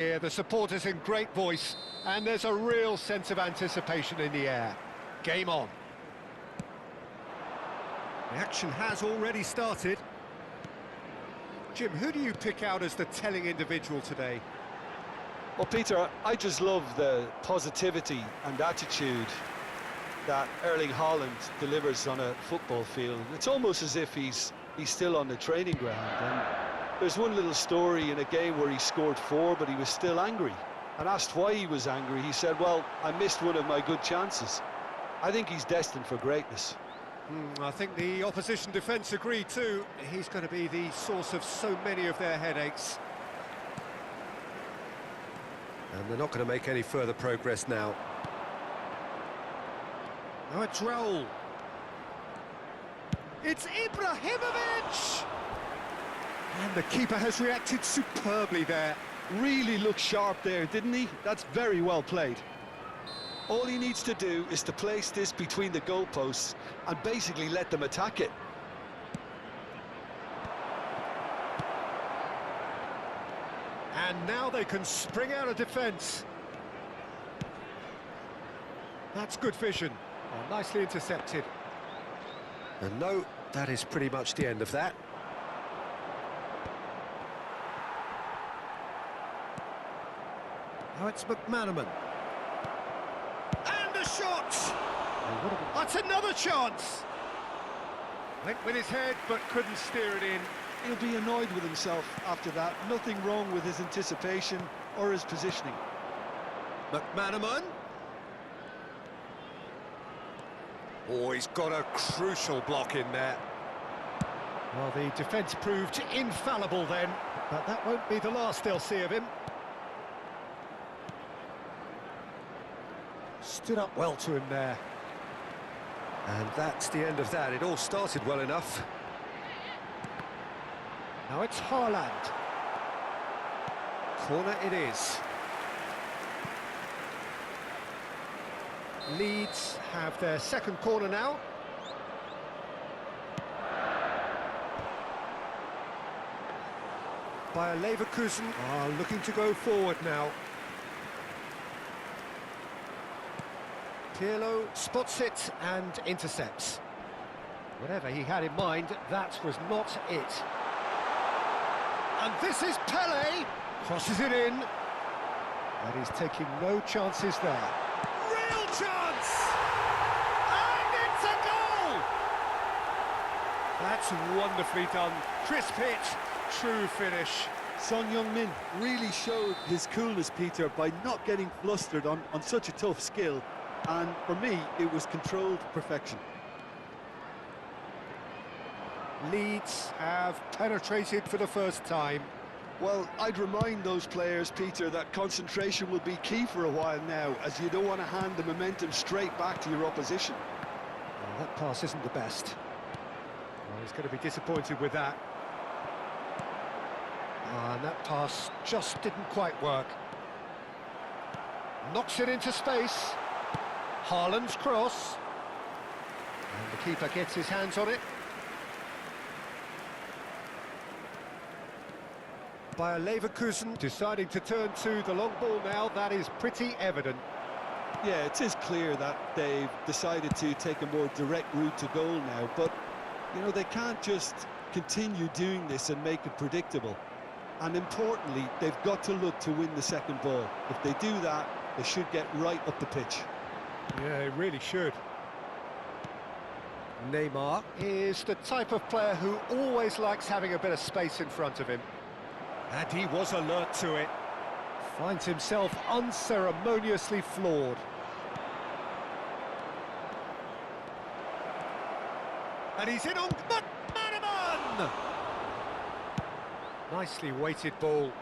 Here, the supporters in great voice, and there's a real sense of anticipation in the air. Game on. The action has already started. Jim, who do you pick out as the telling individual today? Well, Peter, I just love the positivity and attitude that Erling Haaland delivers on a football field. It's almost as if he's still on the training ground. And there's one little story in a game where he scored 4, but he was still angry. And asked why he was angry, he said, well, I missed one of my good chances. I think he's destined for greatness. I think the opposition defence agree too. He's going to be the source of so many of their headaches. And they're not going to make any further progress now. Now it's Raul. It's Ibrahimovic! And the keeper has reacted superbly there. Really looked sharp there, didn't he? That's very well played. All he needs to do is to place this between the goalposts and basically let them attack it. And now they can spring out of defence. That's good vision. Oh, nicely intercepted. And no, that is pretty much the end of that. Now it's McManaman. And a shot! That's another chance! Went with his head, but couldn't steer it in. He'll be annoyed with himself after that. Nothing wrong with his anticipation or his positioning. McManaman. Oh, he's got a crucial block in there. Well, the defence proved infallible then, but that won't be the last they'll see of him. Stood up well to him there. And that's the end of that. It all started well enough. Now it's Haaland. Corner it is. Leeds have their second corner now. Bayer Leverkusen are looking to go forward now. Pirlo spots it and intercepts. Whatever he had in mind, that was not it. And this is Pele, crosses it in. And he's taking no chances there. Real chance! And it's a goal! That's wonderfully done. Crisp hit, true finish. Son Heung-min really showed his coolness, Peter, by not getting flustered on such a tough skill. And for me, it was controlled perfection. Leeds have penetrated for the first time. Well, I'd remind those players, Peter, that concentration will be key for a while now, as you don't want to hand the momentum straight back to your opposition. Well, that pass isn't the best. Well, he's going to be disappointed with that. And that pass just didn't quite work. Knocks it into space. Haaland's cross. And the keeper gets his hands on it. Bayer Leverkusen deciding to turn to the long ball now. That is pretty evident. Yeah, it is clear that they've decided to take a more direct route to goal now, but, you know, they can't just continue doing this and make it predictable. And importantly, they've got to look to win the second ball. If they do that, they should get right up the pitch. Yeah, he really should. Neymar is the type of player who always likes having a bit of space in front of him. And he was alert to it. Finds himself unceremoniously floored. And he's in on McManaman! Nicely weighted ball.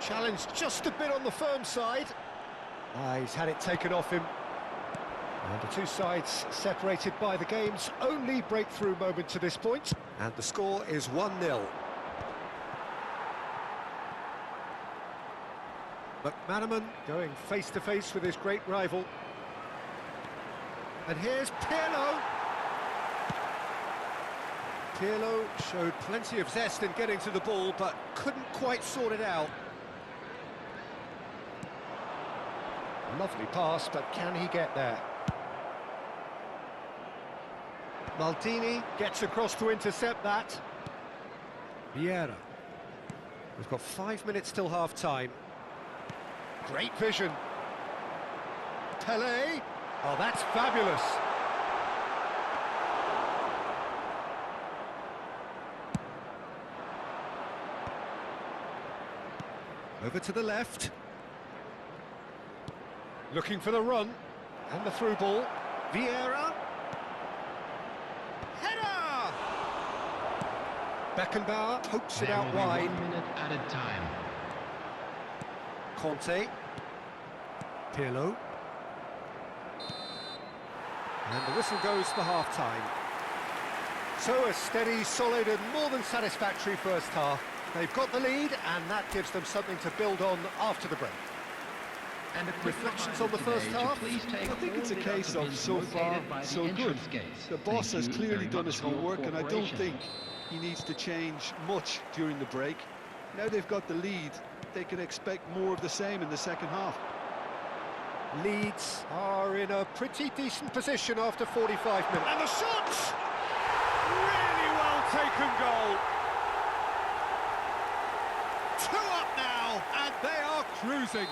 Challenged just a bit on the firm side. He's had it taken off him. And the two sides separated by the game's only breakthrough moment to this point. And the score is 1-0. McManaman going face-to-face with his great rival. And here's Pirlo. Pirlo showed plenty of zest in getting to the ball, but couldn't quite sort it out. Lovely pass, but can he get there? Maldini gets across to intercept that. Vieira. We've got 5 minutes till half-time. Great vision. Pelé. Oh, that's fabulous. Over to the left. Looking for the run. And the through ball. Vieira. Header! Beckenbauer pokes it out wide. 1 minute added time. Conte. Pirlo. And the whistle goes for half-time. So a steady, solid and more than satisfactory first half. They've got the lead and that gives them something to build on after the break. And a quick Reflections reminder on the first today to half? please take I think it's a all case of participants so far, located by the so good. entrance gates. The boss Thank has you clearly very done much his for your homework, and I don't cooperation. think he needs to change much during the break. Now they've got the lead, they can expect more of the same in the second half. Leeds are in a pretty decent position after 45 minutes. And the shot! Really well taken goal. 2 up now, and they are cruising.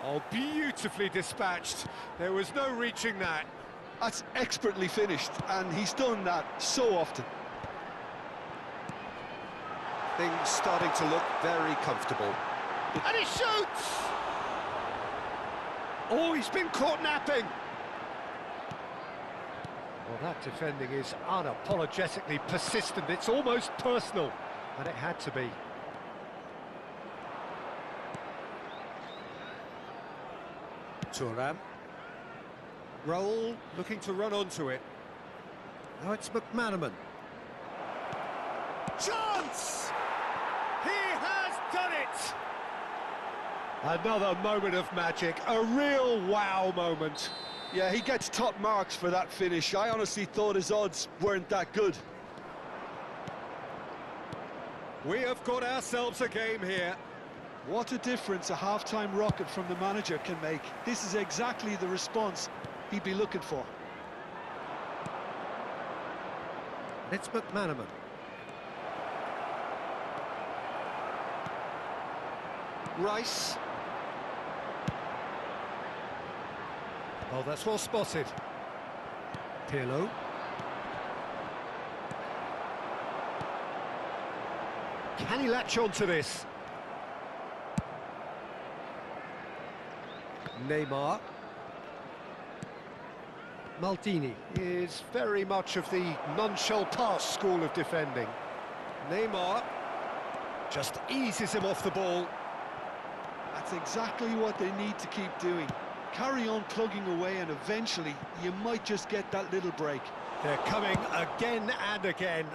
Oh, beautifully dispatched. There was no reaching that. That's expertly finished, and he's done that so often. Things starting to look very comfortable. And he shoots! Oh, he's been caught napping. Well, that defending is unapologetically persistent. It's almost personal, and it had to be. Thuram. Roll, looking to run onto it. Now it's McManaman. Chance! He has done it! Another moment of magic, a real wow moment. Yeah, he gets top marks for that finish. I honestly thought his odds weren't that good. We have got ourselves a game here. What a difference a half-time rocket from the manager can make. This is exactly the response he'd be looking for. It's McManaman. Rice. Oh, that's well spotted. Pirlo. Can he latch on to this? Neymar. Maldini is very much of the non-shell pass school of defending. Neymar just eases him off the ball. That's exactly what they need to keep doing. Carry on plugging away and eventually you might just get that little break. They're coming again and again.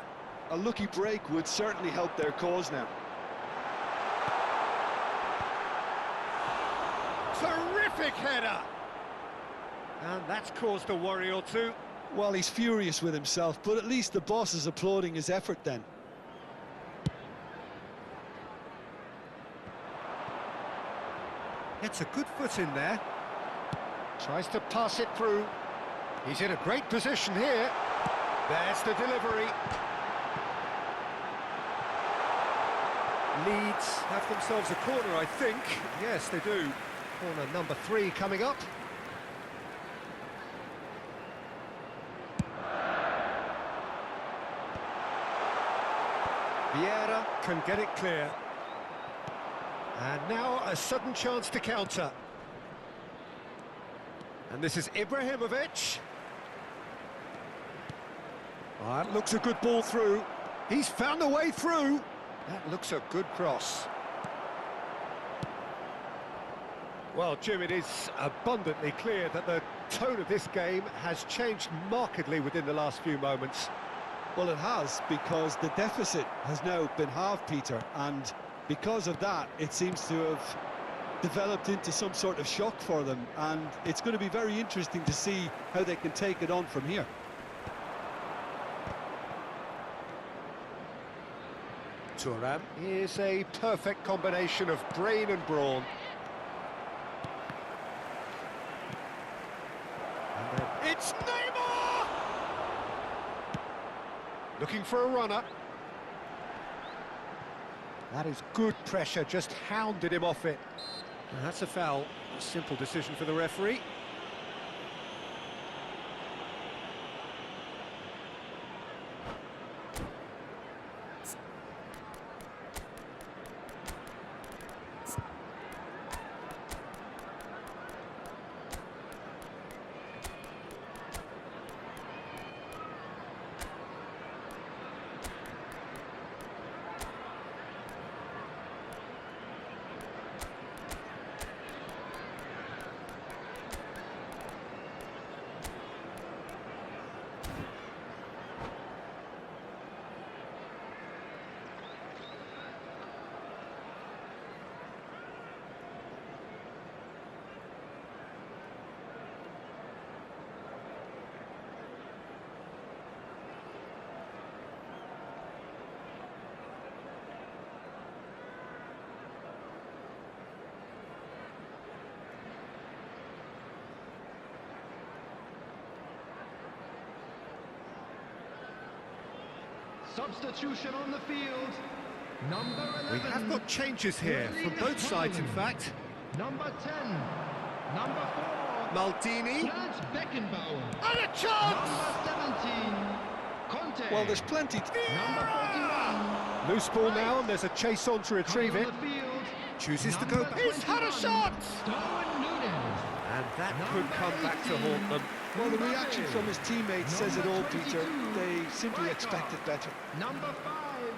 A lucky break would certainly help their cause now. Terrific header! And that's caused a worry or two. Well, he's furious with himself, but at least the boss is applauding his effort then. Gets a good foot in there. Tries to pass it through. He's in a great position here. There's the delivery. Leeds have themselves a corner, I think. Yes, they do. Corner number 3 coming up. Vieira can get it clear. And now a sudden chance to counter. And this is Ibrahimovic. That looks a good ball through. He's found a way through. That looks a good cross. Well, Jim, it is abundantly clear that the tone of this game has changed markedly within the last few moments. Well, it has, because the deficit has now been halved, Peter, and because of that, it seems to have developed into some sort of shock for them, and it's going to be very interesting to see how they can take it on from here. Thuram is a perfect combination of brain and brawn. And then it's Neymar! Looking for a runner. That is good pressure, just hounded him off it. And that's a foul. A simple decision for the referee. Substitution on the field. Number 11. We have got changes here from both sides, in fact. Number 10. Number 4. Maldini. Lance Beckenbauer. And a chance! Number 17. Conte. Well, there's plenty. Number 41. Loose ball now, and there's a chase on to retrieve it. On the field. Chooses to go. Number He's had a 21. shot! Darwin Núñez. And that could come back to haunt them. Well, the reaction from his teammates says it all, Peter. They simply expected better. Number 5,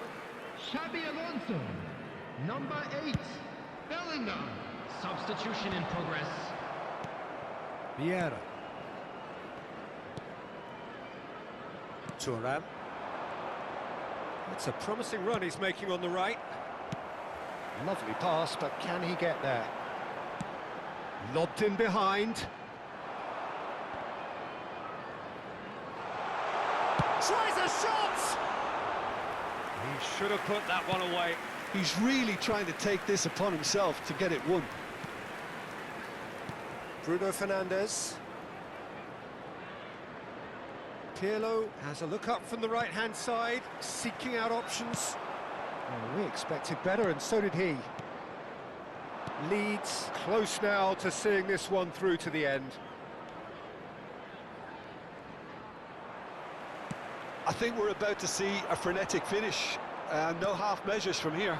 Xabi Alonso. Number 8, Bellingham. Substitution in progress. Vieira. Thuram. It's a promising run he's making on the right. Lovely pass, but can he get there? Lobbed in behind. Tries a shot! He should have put that one away. He's really trying to take this upon himself to get it won. Bruno Fernandes. Pirlo has a look up from the right-hand side, seeking out options. Well, we expected better, and so did he. Leeds close now to seeing this one through to the end. I think we're about to see a frenetic finish. No half measures from here.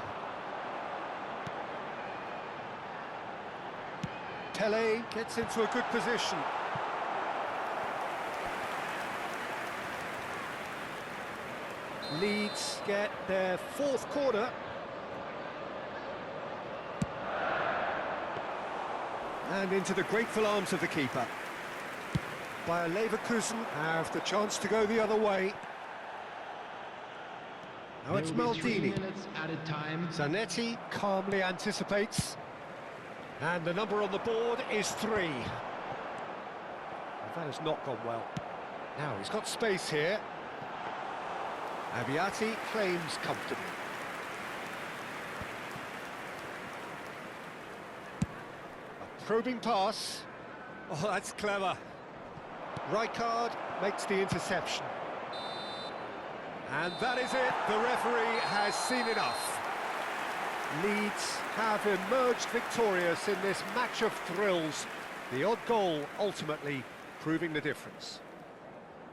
Pele gets into a good position. Leeds get their fourth corner. And into the grateful arms of the keeper. Bayer Leverkusen have the chance to go the other way. Now it's There will be 3 Maldini. minutes added time. Zanetti calmly anticipates. And the number on the board is 3. And that has not gone well. Now he's got space here. Abiati claims comfortably. A probing pass. Oh, that's clever. Rijkaard makes the interception. And that is it. The referee has seen enough. Leeds have emerged victorious in this match of thrills. The odd goal ultimately proving the difference.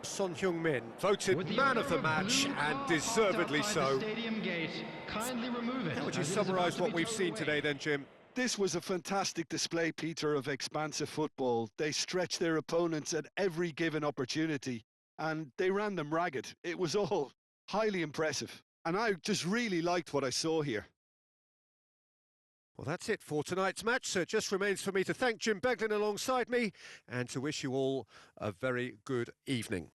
Son Heung-min voted With the man owner of the match, blue and car deservedly parked outside so. the stadium gate, kindly remove it. How would you as it is about summarise to what be we've towed seen away. today then, Jim? This was a fantastic display, Peter, of expansive football. They stretched their opponents at every given opportunity, and they ran them ragged. It was all highly impressive, and I just really liked what I saw here. Well, that's it for tonight's match, so it just remains for me to thank Jim Beglin alongside me and to wish you all a very good evening.